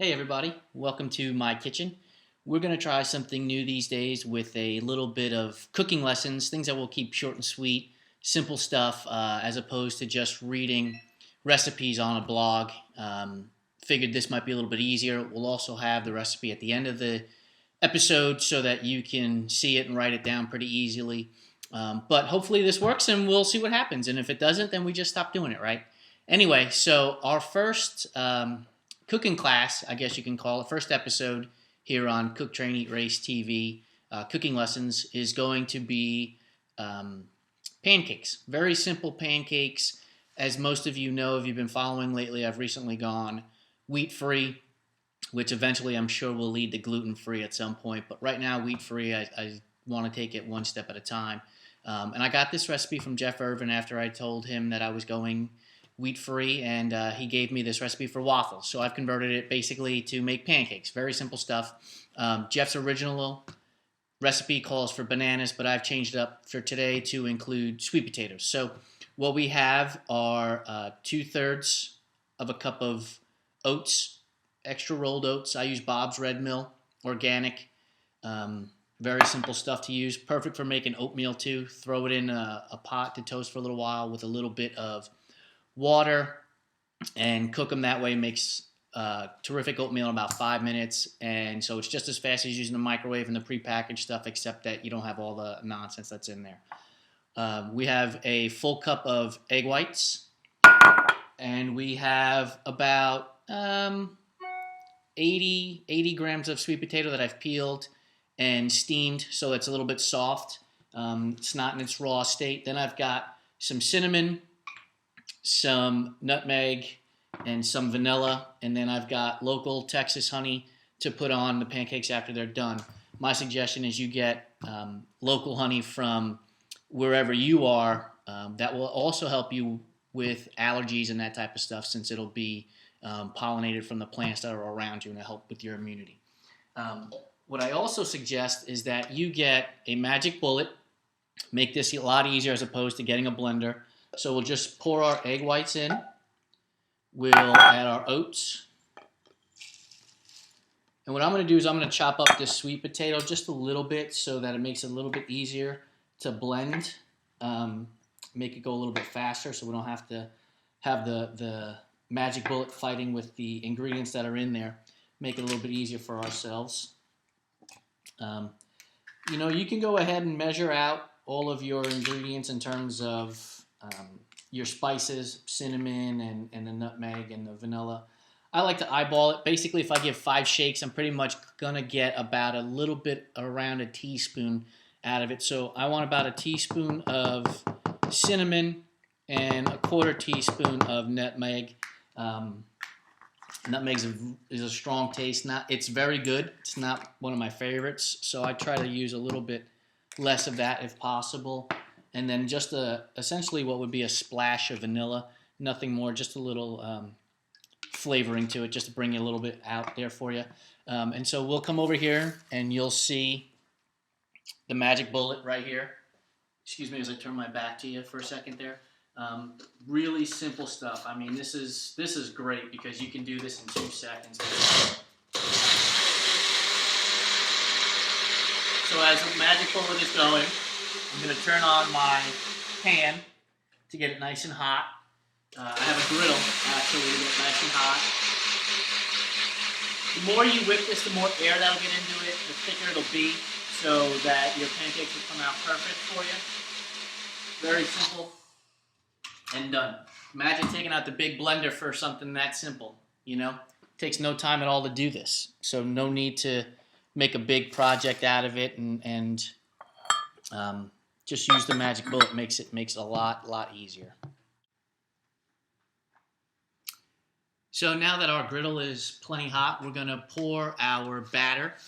Hey everybody, welcome to my kitchen. We're going to try something new these days with a little bit of cooking lessons, things that we'll keep short and sweet, simple stuff as opposed to just reading recipes on a blog. Figured this might be a little bit easier. We'll also have the recipe at the end of the episode so that you can see it and write it down pretty easily. But hopefully this works and we'll see what happens. And if it doesn't, then we just stop doing it, right? Anyway, so our first cooking class, I guess you can call it, first episode here on Cook, Train, Eat, Race TV, cooking lessons, is going to be pancakes. Very simple pancakes. As most of you know, if you've been following lately, I've recently gone wheat-free, which eventually I'm sure will lead to gluten-free at some point. But right now, wheat-free, I want to take it one step at a time. And I got this recipe from Jeff Irvin after I told him that I was going wheat-free, and he gave me this recipe for waffles. So I've converted it basically to make pancakes. Very simple stuff. Jeff's original recipe calls for bananas, but I've changed it up for today to include sweet potatoes. So what we have are 2/3 of a cup of oats, extra rolled oats. I use Bob's Red Mill, organic. Very simple stuff to use. Perfect for making oatmeal too. Throw it in a pot to toast for a little while with a little bit of water and cook them that way. Makes terrific oatmeal in about 5 minutes, and so it's just as fast as using the microwave and the prepackaged stuff, except that you don't have all the nonsense that's in there. We have a full cup of egg whites, and we have about 80 grams of sweet potato that I've peeled and steamed so it's a little bit soft. It's not in its raw state. Then I've got some cinnamon, some nutmeg, and some vanilla, and then I've got local Texas honey to put on the pancakes after they're done. My suggestion is you get local honey from wherever you are. That will also help you with allergies and that type of stuff, since it'll be pollinated from the plants that are around you and it'll help with your immunity. What I also suggest is that you get a magic bullet. Make this a lot easier as opposed to getting a blender. So we'll just pour our egg whites in. We'll add our oats. And what I'm going to do is I'm going to chop up this sweet potato just a little bit so that it makes it a little bit easier to blend. Make it go a little bit faster so we don't have to have the magic bullet fighting with the ingredients that are in there. Make it a little bit easier for ourselves. You can go ahead and measure out all of your ingredients in terms of your spices, cinnamon and the nutmeg and the vanilla. I like to eyeball it. Basically, if I give 5 shakes, I'm pretty much going to get about a little bit around a teaspoon out of it. So I want about a teaspoon of cinnamon and a 1/4 teaspoon of nutmeg. Nutmeg is a strong taste. It's very good. It's not one of my favorites, so I try to use a little bit less of that if possible. And then just essentially what would be a splash of vanilla, nothing more, just a little flavoring to it, just to bring it a little bit out there for you. And so we'll come over here and you'll see the magic bullet right here. Excuse me as I turn my back to you for a second there. Really simple stuff. I mean, this is great because you can do this in 2 seconds. So as the magic bullet is going, I'm going to turn on my pan to get it nice and hot. I have a griddle, actually, to get it nice and hot. The more you whip this, the more air that'll get into it, the thicker it'll be, so that your pancakes will come out perfect for you. Very simple and done. Imagine taking out the big blender for something that simple, It takes no time at all to do this. So no need to make a big project out of it and just use the magic bullet. Makes it a lot easier. So now that our griddle is plenty hot, we're going to pour our batter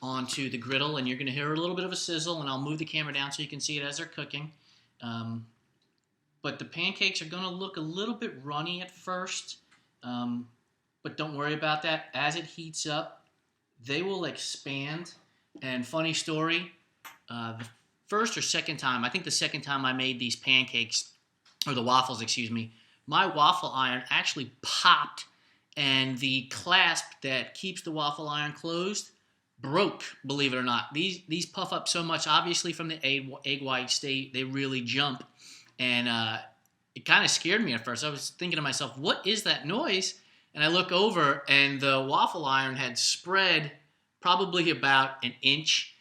onto the griddle, and you're going to hear a little bit of a sizzle, and I'll move the camera down so you can see it as they're cooking. But the pancakes are going to look a little bit runny at first, but don't worry about that. As it heats up, they will expand. And funny story, the first or second time, I think the second time I made these pancakes, or the waffles, excuse me, my waffle iron actually popped and the clasp that keeps the waffle iron closed broke, believe it or not. These puff up so much, obviously from the egg whites, they really jump, and it kind of scared me at first. I was thinking to myself, what is that noise? And I look over, and the waffle iron had spread probably about an inch,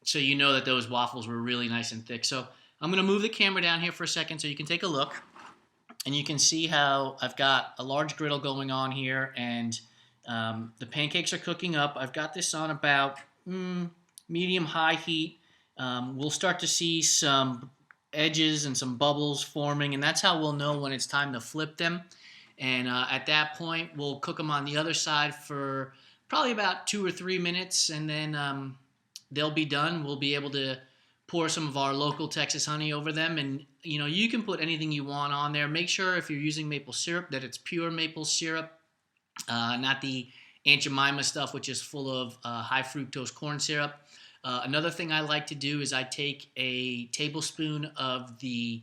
so you know that those waffles were really nice and thick. So I'm going to move the camera down here for a second so you can take a look, and you can see how I've got a large griddle going on here, and the pancakes are cooking up. I've got this on about medium-high heat. We'll start to see some edges and some bubbles forming, and that's how we'll know when it's time to flip them. And at that point, we'll cook them on the other side for probably about 2 or 3 minutes, and then they'll be done. We'll be able to pour some of our local Texas honey over them, and you can put anything you want on there. Make sure if you're using maple syrup that it's pure maple syrup, not the Aunt Jemima stuff, which is full of high fructose corn syrup. Another thing I like to do is I take a tablespoon of the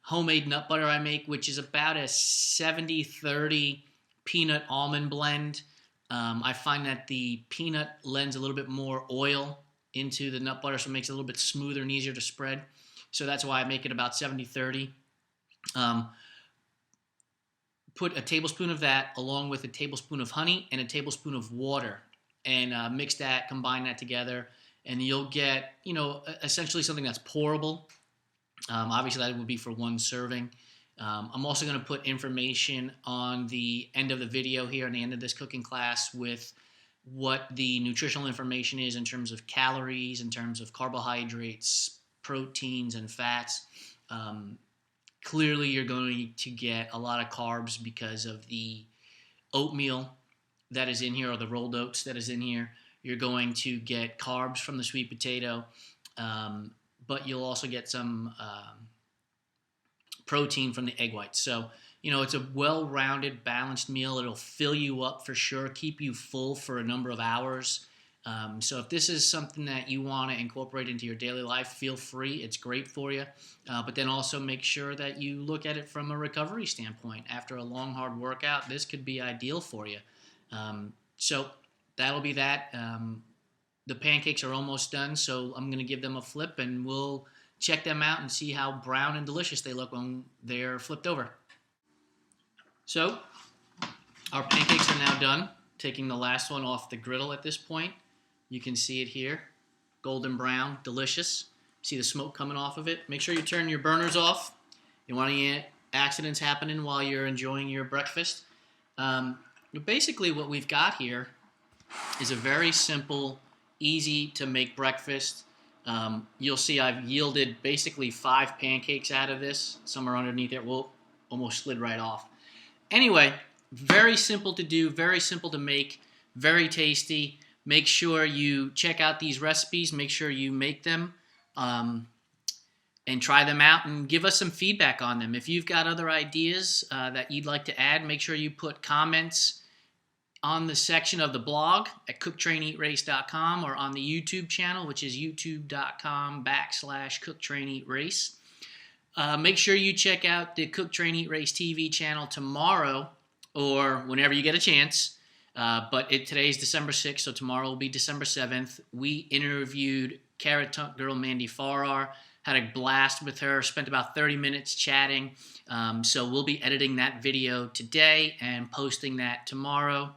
homemade nut butter I make, which is about a 70-30 peanut almond blend. I find that the peanut lends a little bit more oil into the nut butter, so it makes it a little bit smoother and easier to spread. So that's why I make it about 70-30. Put a tablespoon of that along with a tablespoon of honey and a tablespoon of water, and mix that, combine that together, and you'll get, essentially something that's pourable. Obviously, that would be for one serving. I'm also going to put information on the end of the video here, on the end of this cooking class, with what the nutritional information is in terms of calories, in terms of carbohydrates, proteins, and fats. Clearly, you're going to get a lot of carbs because of the oatmeal that is in here, or the rolled oats that is in here. You're going to get carbs from the sweet potato, but you'll also get some protein from the egg whites. So, it's a well-rounded, balanced meal. It'll fill you up for sure, keep you full for a number of hours. So if this is something that you want to incorporate into your daily life, feel free. It's great for you. But then also make sure that you look at it from a recovery standpoint. After a long, hard workout, this could be ideal for you. So that'll be that. The pancakes are almost done, so I'm going to give them a flip, and we'll check them out and see how brown and delicious they look when they're flipped over. So our pancakes are now done. Taking the last one off the griddle at this point. You can see it here, golden brown, delicious. See the smoke coming off of it. Make sure you turn your burners off. You want any accidents happening while you're enjoying your breakfast. Basically what we've got here is a very simple, easy to make breakfast. You'll see I've yielded basically 5 pancakes out of this. Some are underneath there. Whoa, almost slid right off. Anyway, very simple to do, very simple to make, very tasty. Make sure you check out these recipes. Make sure you make them and try them out, and give us some feedback on them. If you've got other ideas that you'd like to add, make sure you put comments on the section of the blog at cooktraineatrace.com, or on the YouTube channel, which is youtube.com/cooktraineatrace. Make sure you check out the Cook, Train, Eat, Race TV channel tomorrow, or whenever you get a chance. But today's December 6th, so tomorrow will be December 7th. We interviewed Carrot Top girl Mandy Farrar, had a blast with her, spent about 30 minutes chatting. So we'll be editing that video today and posting that tomorrow.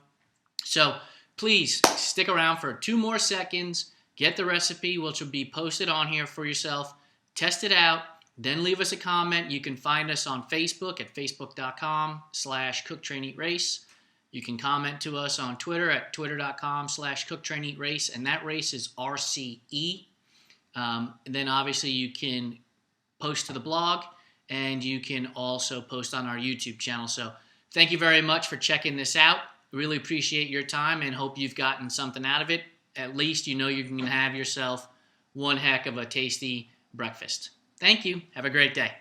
So please stick around for 2 more seconds, get the recipe, which will be posted on here for yourself, test it out, then leave us a comment. You can find us on Facebook at facebook.com/cooktraineatrace. You can comment to us on Twitter at twitter.com/cooktraineatrace, and that race is RCE. And then obviously you can post to the blog, and you can also post on our YouTube channel. So thank you very much for checking this out. Really appreciate your time, and hope you've gotten something out of it. At least you know you can have yourself one heck of a tasty breakfast. Thank you. Have a great day.